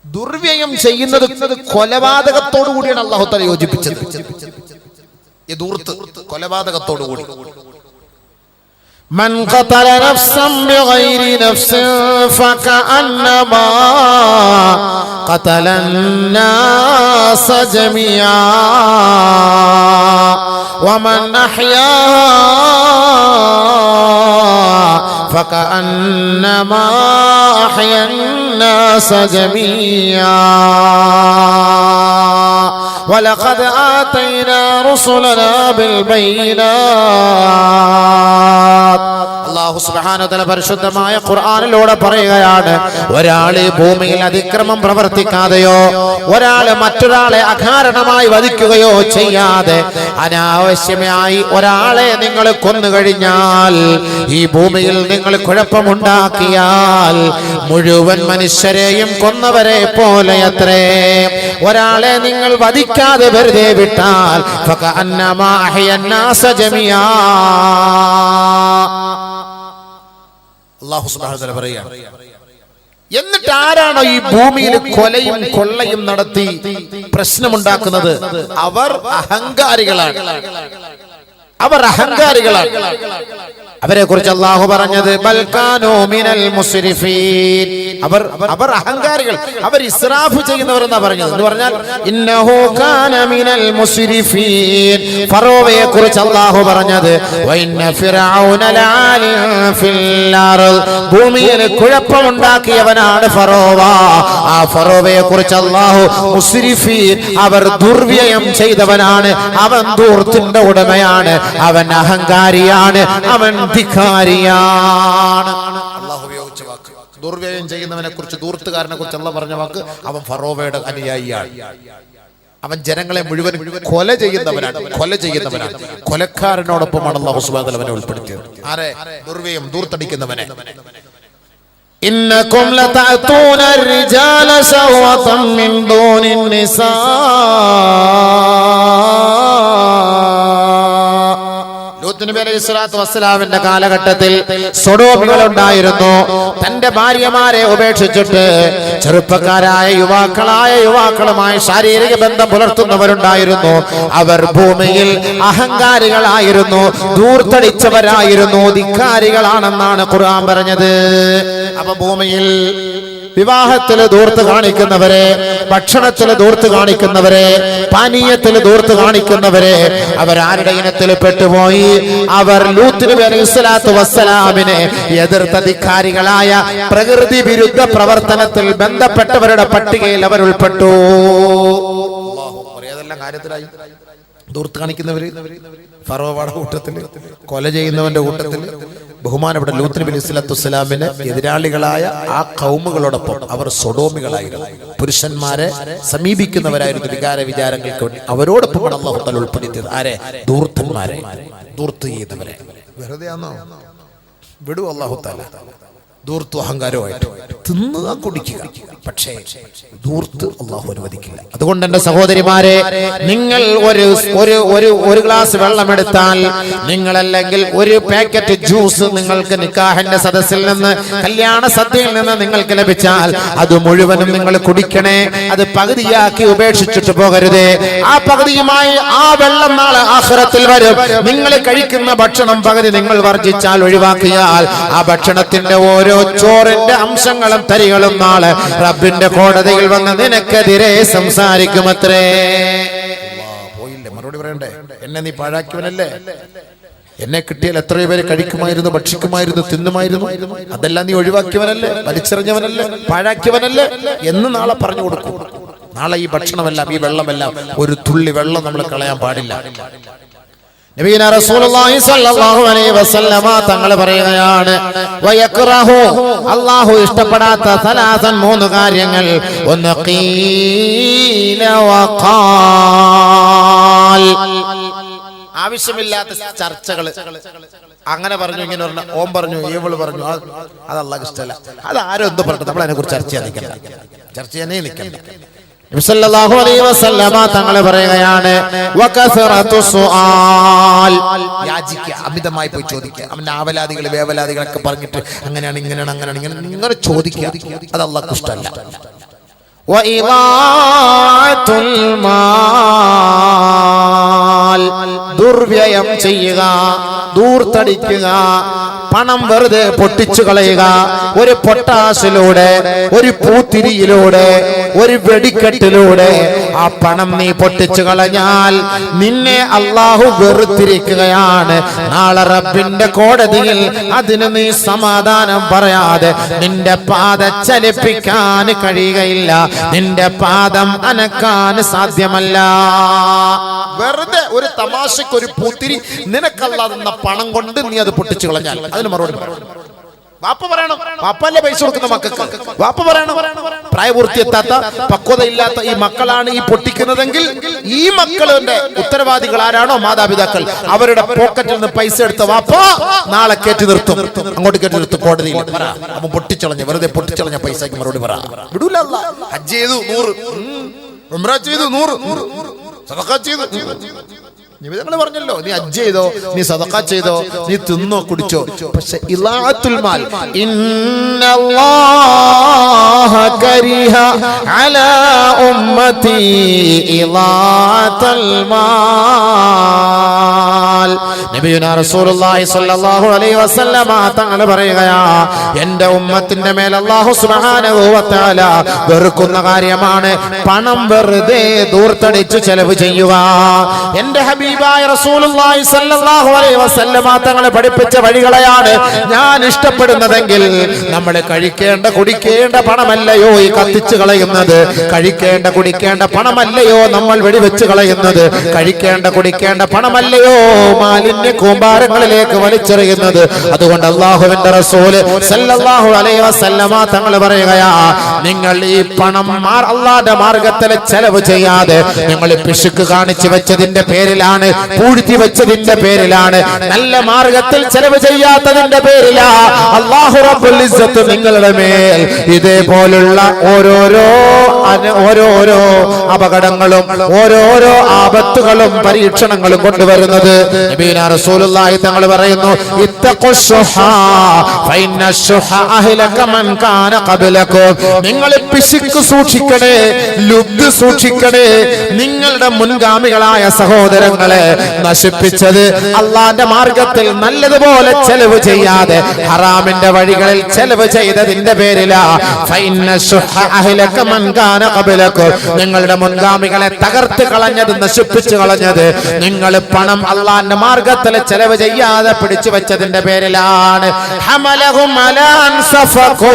ദുർവ്യയം ചെയ്യുന്നത് കൊലപാതകത്തോടു കൂടിയാണ് അല്ലാഹു തആല യോജിപ്പിച്ചത്. ഈ ദൂർത്ത് കൊലപാതകത്തോടു കൂടി. من قتل نفسا بغير نفس فكأنما قتل الناس جميعا ومن أحياها فكأنما أحيا الناس جميعا ولقد آتينا رسلنا بالبينات. അല്ലാഹു സുബ്ഹാനഹു വ തആല പരിശുദ്ധമായ ഖുർആനിലൂടെ പറയുകയാണ്, ഒരാളെ ഭൂമിയിൽ അതിക്രമം പ്രവർത്തിക്കാതെയോ ഒരാളെ മറ്റൊരാളെ അകാരണമായി വധിക്കുകയോ ചെയ്യാതെ അനാവശ്യമായി ഒരാളെ നിങ്ങൾ കൊന്നുകഴിഞ്ഞാൽ, ഈ ഭൂമിയിൽ നിങ്ങൾ കുഴപ്പമുണ്ടാക്കിയാൽ മുഴുവൻ മനുഷ്യരെയും കൊന്നവരെ പോലെയത്രേ. ഒരാളെ നിങ്ങൾ വധിക്കാതെ വെറുതെ വിട്ടാൽ ഫകഅന്നമാ അഹ്യന്നാസ ജമിയാ. അല്ലാഹു സുബ്ഹാനഹു വ തആല പറയുകയാണ്, എന്നിട്ട് ആരാണോ ഈ ഭൂമിയിൽ കൊലയും കൊള്ളയും നടത്തി പ്രശ്നമുണ്ടാക്കുന്നത് അവർ അഹങ്കാരികളാണ്. അവർ അഹങ്കാരികളാണ്. അവരെ കുറിച്ച് അല്ലാഹു പറഞ്ഞത് ബൽകാനൂ മിനൽ മുസ്രിഫീൻ. അവർ അഹങ്കാരികൾ, അവർ ഇസ്രാഫ് ചെയ്യുന്നവർ എന്നാ പറഞ്ഞത്. എന്ന് പറഞ്ഞാൽ ഇന്നഹു കാന മിനൽ മുസ്രിഫീൻ. ഫറോവയെ കുറിച്ച് അല്ലാഹു പറഞ്ഞത് വഇന്ന ഫിർഔന ലആലിൻ ഫിൽ അർദ്. ഭൂമിയിൽ കുഴപ്പമുണ്ടാക്കിയവനാണ് ഫറോവ. ആ ഫറോവയെ കുറിച്ച് അല്ലാഹു മുസ്രിഫീൻ, അവർ ദുർവ്യയം ചെയ്തവനാണ്, അവൻ ദൂർത്തിന്റെ ഉടമയാണ്, അവൻ അഹങ്കാരിയാണ്, അവൻ ധിക്കാരിയാണ്. അല്ലാഹു ഉപയോഗിച്ച വാക്ക് ദുർവ്യയം ചെയ്യുന്നവനെ കുറിച്ച്, ദൂർത്തുകാരനെ കുറിച്ച് അല്ലാഹു പറഞ്ഞ വാക്ക് അവൻ ഫറോവയുടെ അനുയായിയാണ്. അവൻ ജനങ്ങളെ മുഴുവൻ കൊല ചെയ്യുന്നവനാണ്. കൊലക്കാരനോടൊപ്പമാണ് അല്ലാഹു സുബ്ഹാനഹു വ തആല അവനെ ഉൾപ്പെടുത്തിയത്. ആരെ? ദുർവ്യയം ദൂർത്തടിക്കുന്നവനെ. ഇന്നകും ലതഅതൂന الرجال شهوة من دون النساء. നബി അലൈഹി സ്വലാത്തു വസ്സലാമിന്റെ കാലഘട്ടത്തിൽ സൊഡോമികൾ ഉണ്ടായിരുന്നു. തന്റെ ഭാര്യമാരെ ഉപേക്ഷിച്ചിട്ട് ചെറുപ്പക്കാരായ യുവാക്കളുമായി ശാരീരിക ബന്ധം പുലർത്തുന്നവരുണ്ടായിരുന്നു. അവർ ഭൂമിയിൽ അഹങ്കാരികളായിരുന്നു, ദൂർത്തടിച്ചവരായിരുന്നു, ധിക്കാരികളാണെന്നാണ് ഖുർആൻ പറഞ്ഞത്. അപ്പൊ ഭൂമിയിൽ വിവാഹത്തിൽ ദൂർത്ത് കാണിക്കുന്നവരെ, ഭക്ഷണത്തിൽ ദൂർത്ത് കാണിക്കുന്നവരെ, പാനീയത്തിൽ ദൂർത്ത് കാണിക്കുന്നവരെ, അവരാരുടെ ഇനത്തിൽ പെട്ടുപോയി. അവർ ലൂത്ത് നബി അലൈഹിസ്സലാത്തു വസ്സലാമിനെ എതിർത്ത ധിക്കാരികളായ പ്രകൃതി വിരുദ്ധ പ്രവർത്തനത്തിൽ ബന്ധപ്പെട്ടവരുടെ പട്ടികയിൽ അവർ ഉൾപ്പെട്ടു. ഏതെല്ലാം കാര്യത്തിലായി? ദൂർത്ത് കാണിക്കുന്നവര് ഫറോവയുടെ കൂട്ടത്തില്, കൊല ചെയ്യുന്നവന്റെ കൂട്ടത്തില്, ബഹുമാനപ്പെട്ട ലൂത്ത് നബി അലൈഹിസ്സലാത്തു വസ്സലാമിന് എതിരാളികളായ ആ ഖൗമുകളോടൊപ്പം അവർ സൊഡോമികളായിരുന്നു. പുരുഷന്മാരെ സമീപിക്കുന്നവരായിരുന്നു വികാര വിചാരങ്ങൾക്ക് വേണ്ടി. അവരോടൊപ്പമാണ് അല്ലാഹു തആല ഉൾപ്പെടുത്തിയത്. ആരെ? ദൂർത്തന്മാരെ, ദൂർത്ത് ചെയ്യുന്നവരെ. വെറുതെ ആണോ? വിടൂ അല്ലാഹു തആല. ദൂർത്തും അഹങ്കാരവുമായിട്ട് തിന്നുക, കുടിക്കുക. പക്ഷേ ദൂർത്ത് അല്ലാഹു അനുവദിക്കില്ല. അതുകൊണ്ട് എന്റെ സഹോദരിമാരെ, നിങ്ങൾ ഒരു ഗ്ലാസ് വെള്ളം എടുത്താൽ, നിങ്ങളല്ലെങ്കിൽ ഒരു പാക്കറ്റ് ജ്യൂസ് നിങ്ങൾക്ക് നിക്കാഹിന്റെ സദസ്സിൽ നിന്ന്, കല്യാണ സദ്യയിൽ നിന്ന് നിങ്ങൾക്ക് ലഭിച്ചാൽ അത് മുഴുവനും നിങ്ങൾ കുടിക്കണേ. അത് പകുതിയാക്കി ഉപേക്ഷിച്ചിട്ട് പോകരുതേ. ആ പകുതിയുമായി ആ വെള്ളം നാളെ ആഖിറത്തിൽ വരും. നിങ്ങൾ കഴിക്കുന്ന ഭക്ഷണം പകുതി നിങ്ങൾ വർജിച്ചാൽ, ഒഴിവാക്കിയാൽ, ആ ഭക്ഷണത്തിന്റെ ഓരോ ചോറിന്റെ അംശങ്ങളും തരികളും നാളെ റബ്ബിന്റെ കോടതിയിൽ വന്ന് നിനക്കെതിരെ സംസാരിക്കുമത്രേ. പോയില്ലേ? മറുപടി പറയണ്ടേ? എന്നെ നീ പാഴാക്കിയവനല്ലേ? എന്നെ കിട്ടിയാൽ എത്രയോ പേര് കഴിക്കുമായിരുന്നു, ഭക്ഷിക്കുമായിരുന്നു, തിന്നുമായിരുന്നു. അതെല്ലാം നീ ഒഴിവാക്കിയവനല്ലേ? വലിച്ചെറിഞ്ഞവനല്ലേ? പാഴാക്കിയവനല്ലേ എന്ന് നാളെ പറഞ്ഞു കൊടുക്കും. നാളെ ഈ ഭക്ഷണമെല്ലാം, ഈ വെള്ളമെല്ലാം, ഒരു തുള്ളി വെള്ളം നമ്മൾ കളയാൻ പാടില്ല. നബിയുനാ റസൂലുള്ളാഹി സ്വല്ലല്ലാഹു അലൈഹി വസല്ലമ തങ്ങൾ പറയുകയാണ്, വയക്റഹു, അല്ലാഹു ഇഷ്ടപ്പെടാത്ത സലാസൻ, 3 കാര്യങ്ങൾ. ഒന്ന് ഖീല വഖാൽ, ആവശ്യമില്ലാത്ത ചർച്ചകൾ. അങ്ങനെ പറഞ്ഞു, ഇങ്ങനെ പറഞ്ഞു, ഓം പറഞ്ഞു, ഇവള് പറഞ്ഞു, അത് അല്ലാഹു ഇഷ്ടമല്ല. അത് ആരോ എന്ത് പറഞ്ഞു, നമ്മൾ അതിനെ കുറിച്ച് ചർച്ച ചെയ്യാനേ നിൽക്കണ്ട. നബി സല്ലല്ലാഹു അലൈഹി വസല്ലമ തങ്ങൾ പറയുകയാണ്, വകസറതു സുആൽ, യാചിക്കുക, അമിതമായി പോയി ചോദിക്കുക. അവന്റെ ആവലാദികൾ വേവലാദികളൊക്കെ പറഞ്ഞിട്ട് അങ്ങനെയാണ്, ഇങ്ങനെയാണ്, അങ്ങനെയാണ്, ഇങ്ങനെ ചോദിക്കുക. അത് അല്ലാഹുക്ക് ഇഷ്ടമല്ല. വഇളാഅത്തുൽ മാൽ, ദുർവ്യയം ചെയ്യുക, ദൂർത്തടിക്കുക, പണം വെറുതെ പൊട്ടിച്ചു കളയുക. ഒരു പൊട്ടാസിലൂടെ, ഒരു പൂത്തിരിയിലൂടെ, ഒരു വെടിക്കെട്ടിലൂടെ ആ പണം നീ പൊട്ടിച്ചു കളഞ്ഞാൽ നിന്നെ അള്ളാഹു വെറുത്തിരിക്കുകയാണ്. നാളെ റബ്ബിന്റെ കോടതിയിൽ അതിന് നീ സമാധാനം പറയാതെ നിന്റെ പാദ ചലിപ്പിക്കാൻ കഴിയുകയില്ല, നിന്റെ പാദം അനക്കാൻ സാധ്യമല്ല. വെറുതെ ഒരു തമാശക്ക് ഒരു പൂത്തിരി നിനക്കല്ലാതെന്ന പണം കൊണ്ട് നീ അത് പൊട്ടിച്ചു കളഞ്ഞാൽ അതിന് മറുപടി വാപ്പ പറയണം. വാപ്പല്ലേ പൈസ കൊടുക്കുന്ന മക്കൾക്ക്? വാപ്പ പറയണം. പ്രായപൂർത്തിയെത്താത്ത, പക്വതയില്ലാത്ത ഈ മക്കളാണ് ഈ പൊട്ടിക്കുന്നതെങ്കിൽ ഈ മക്കളുടെ ഉത്തരവാദികൾ ആരാണോ, മാതാപിതാക്കൾ, അവരുടെ പോക്കറ്റിൽ നിന്ന് പൈസ എടുത്ത വാപ്പ നാളെ കയറ്റി നിർത്തും, അങ്ങോട്ട് കയറ്റി നിർത്തും കോടതിയിൽ. അവൻ പൊട്ടിച്ചളഞ്ഞ, വെറുതെ പൊട്ടിച്ചളഞ്ഞ പൈസക്ക് മറുപടി പറ. വിടൂല. ഹജ്ജ് ചെയ്തു 100, ഉംറ ചെയ്തു 100, സദഖ ചെയ്തു. നിബിധങ്ങൾ പറഞ്ഞല്ലോ, നീ ഹജ്ജ് ചെയ്തോ, നീ സദഖ ചെയ്തോ, നീ തിന്നോ കുടിച്ചോ, പക്ഷെ ഇളാഅത്തുൽ മാൽ, ഇന്നല്ലാഹ കരിഹ അലാ ഉമ്മതി ഇളാഅത്തുൽ മാൽ. നബിയുനാ റസൂലുള്ളാഹി സ്വല്ലല്ലാഹു അലൈഹി വസല്ലമ തങ്ങൾ പറയുകയാ, എൻ്റെ ഉമ്മത്തിന്റെ മേൽ അല്ലാഹു സുബ്ഹാനഹു വ തആല വെറുക്കുന്ന കാര്യമാണ് പണം വെറുതെ ദൂർത്തടിച്ചു ചെലവ് ചെയ്യുക. എൻ്റെ ഹബീബായ റസൂലുള്ളാഹി സ്വല്ലല്ലാഹു അലൈഹി വസല്ലമ തങ്ങൾ പഠിപ്പിച്ച വഴികളെയാണ് ഞാൻ ഇഷ്ടപ്പെടുന്നതെങ്കിൽ നമ്മൾ കഴിക്കേണ്ട കുടിക്കേണ്ട പണമല്ലയോ ഈ കത്തിച്ചു കളയുന്നത്, കഴിക്കേണ്ട കുടിക്കേണ്ട പണമല്ലയോ നമ്മൾ വെടിവെച്ച് കളയുന്നത്, കഴിക്കേണ്ട കുടിക്കേണ്ട പണമല്ലയോ മാലിന്യ കൂമ്പാരങ്ങളിലേക്ക് വലിച്ചെറിയുന്നത്. അതുകൊണ്ട് അല്ലാഹുവിന്റെ റസൂല് സല്ലല്ലാഹു അലൈഹി വസല്ലമ തങ്ങൾ പറയുകയാ, നിങ്ങൾ ഈ പണം അല്ലാഹുവിന്റെ മാർഗ്ഗത്തിൽ ചെലവ് ചെയ്യാതെ നിങ്ങൾ പിശുക്ക് കാണിച്ചു വെച്ചതിന്റെ പേരിലാണ്, പൂഴ്ത്തി വെച്ചതിന്റെ പേരിലാണ്, നല്ല മാർഗത്തിൽ ചെലവ് ചെയ്യാത്തതിന്റെ പേരിലാ അല്ലാഹു റബ്ബുൽ ഇസ്സത്ത് നിങ്ങളുടെ മേൽ ഇതേപോലുള്ള ഓരോരോ അപകടങ്ങളും ഓരോരോ ആപത്തുകളും പരീക്ഷണങ്ങളും കൊണ്ടുവരുന്നത്. നബിയുനാ റസൂലുള്ളാഹി തങ്ങൾ പറയുന്നു, ഇത്തഖുശ്ശുഹാ ഫഇന്നശ്ശുഹ അഹ്ലക മൻ കാന ഖബ്ലകും. നിങ്ങൾ പിശുക്ക് സൂക്ഷിക്കണേ, ലുബ്ദ് സൂക്ഷിക്കണേ. നിങ്ങളുടെ മുൻഗാമികളായ സഹോദരങ്ങളെ നശിപ്പിച്ചത് അള്ളാന്റെ മാർഗത്തിൽ നല്ലതുപോലെ ചെലവ് ചെയ്യാതെ ഹറാമിന്റെ വഴികളിൽ ചെലവ് ചെയ്തതിന്റെ പേരിലാ. നിങ്ങളുടെ മുൻഗാമികളെ തകർത്ത് കളഞ്ഞത്, നശിപ്പിച്ചു കളഞ്ഞത് നിങ്ങൾ പണം അള്ളാന്റെ മാർഗത്തിൽ ചെലവ് ചെയ്യാതെ പിടിച്ചു വെച്ചതിന്റെ പേരിലാണ്. ഹമലഹും അലാ അൻസഫഖൂ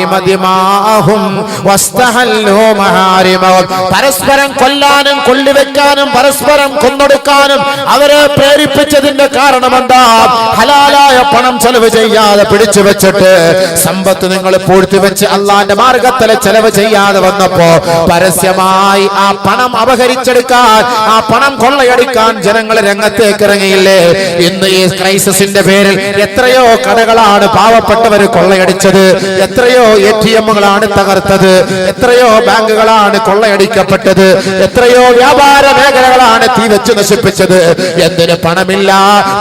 മഹാരിമദിമാഹും വസ്തഹല്ലൂ മഹാരിമഹും. പരസ്പരം കൊല്ലാനും കൊള്ളിവെക്കാനും പരസ്പരം കൊന്നൊടുക്കാനും അവരെ പ്രേരിപ്പിച്ചതിന്റെ കാരണം എന്താ? ഹലാലായ പണം ചെലവ് ചെയ്യാതെ പിടിച്ചു വെച്ചിട്ട് സമ്പത്ത് നിങ്ങൾ പൂഴ്ത്തി വെച്ച് അള്ളാന്റെ മാർഗത്തിൽ ചെലവ് ചെയ്യാതെ വന്നപ്പോ പരസ്യമായി ആ പണം അപഹരിച്ചെടുക്കാൻ, ആ പണം കൊള്ളയടിക്കാൻ ജനങ്ങൾ രംഗത്തേക്ക് ഇറങ്ങിയില്ലേ? ഇന്ന് ഈ ക്രൈസിസിന്റെ പേരിൽ എത്രയോ കടകളാണ് പാവപ്പെട്ടവർ കൊള്ളയടിച്ചത്, എത്രയോ ATMകളാണ് തകർത്തത്, എത്രയോ ബാങ്കുകളാണ് കൊള്ളയടിക്കപ്പെട്ടത്, എത്രയോ വ്യാപാര മേഖലകളാണ് തീ വെച്ച് നശിപ്പിച്ചത്. എന്തിന്? പണമില്ല,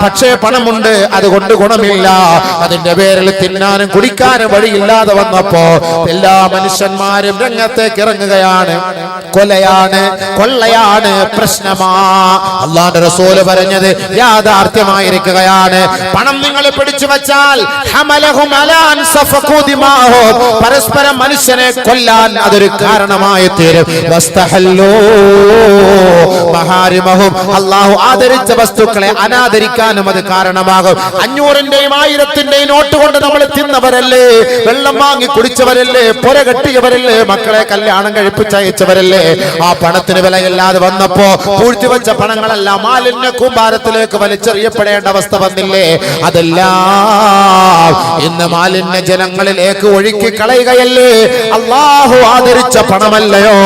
പക്ഷേ പണമുണ്ട്, അതുകൊണ്ട് ഗുണമില്ല. അതിന്റെ പേരിൽ തിന്നാനും കുടിക്കാനും വഴിയില്ലാതെ വന്നപ്പോ എല്ലാ മനുഷ്യന്മാരും രംഗത്തേക്ക് ഇറങ്ങുകയാണ്. കൊലയാണ്, കൊള്ളയാണ് പ്രശ്നമാ. അല്ലാഹുവിന്റെ റസൂല് പറഞ്ഞത് യാഥാർത്ഥ്യമായിരിക്കുകയാണ്. പണം നിങ്ങൾ പിടിച്ചു വച്ചാൽ ഹമലഹും അലാ അൻസഫഖൂ ദിമാഹും, പരസ്പരം മനുഷ്യനെ കൊല്ലാൻ അതൊരു കാരണമായി തീരും. വസ്തഹല്ലൂ മഹാരിമഹും, അല്ലാഹു ആദരിച്ച വസ്തുക്കളെ അനാദരിക്കാനും അത് കാരണമാകും. 500ന്റെയും 1000ന്റെയും നോട്ട് കൊണ്ട് നമ്മൾ തിന്നവരല്ലേ, വെള്ളം വാങ്ങി കുടിച്ചവരല്ലേ, പുര കെട്ടിയവരല്ലേ, മക്കളെ കല്യാണം കഴിപ്പിച്ചയച്ചവരല്ലേ? ആ പണത്തിന് വിലയില്ലാതെ വന്നപ്പോ പൂഴ്ത്തിവെച്ച പണങ്ങളെല്ലാം മാലിന്യ കൂമ്പാരത്തിലേക്ക് വലിച്ചെറിയപ്പെടേണ്ട അവസ്ഥ വന്നില്ലേ? അതെല്ലാം ഇന്ന് മാലിന്യ ജനങ്ങളിലേക്ക് ഒഴുക്കി കളയുകയല്ലേ? അല്ലാഹു ആദരിച്ച പണമല്ലയോ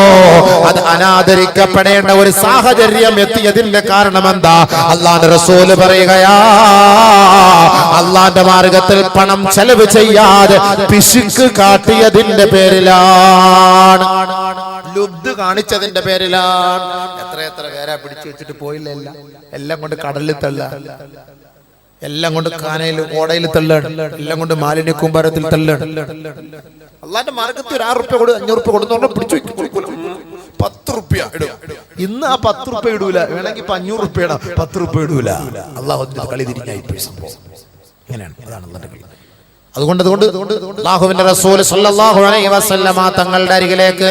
അത് അനാദരിക്കപ്പെടേണ്ട ഒരു സാഹചര്യം എത്തിയതിന്റെ കാരണം എന്താ? അല്ലാഹുവിന്റെ റസൂല് പറയുകയാ, അല്ലാഹുവിന്റെ മാർഗത്തിൽ പണം ചെലവ് ചെയ്യാതെ പിശുക്ക് കാട്ടിയതിന്റെ പേരിലാണ്, ലുബ്ദ് കാണിച്ചതിന്റെ പേരിലാണ്. എത്ര പേരാ പിടിച്ചു വെച്ചിട്ട് പോയില്ല, എല്ലാം കൊണ്ട് കടലിൽ തള്ള. എല്ലാം കൊണ്ട് കാനയിൽ ഓടയിൽ തള്ളാണ്, എല്ലാം കൊണ്ട് മാലിന്യ കൂമ്പാരത്തിൽ തള്ളാണ്. അള്ളാന്റെ മാർഗത്തിൽ ഒരു 6 റുപ്യ കൊടു, 5 റുപ്യ കൊടുത്തോണ്ട് പിടിച്ചു 10 റുപ്യ ഇടും. ഇന്ന് ആ 10 റുപ്യ ഇടൂല, വേണമെങ്കിൽ 500 റുപ്യ ഇടാം, 10 റുപ്യ ഇടൂല. അള്ളാഹു കളി തിരിഞ്ഞായി പോയി സംഭവം. ഇങ്ങനെയാണ്, അതാണ് അള്ളാന്റെ കളി. അതുകൊണ്ട് അല്ലാഹുവിന്റെ റസൂൽ സല്ലല്ലാഹു അലൈഹി വസല്ലമ തങ്ങളുടെ അരികിലേക്ക്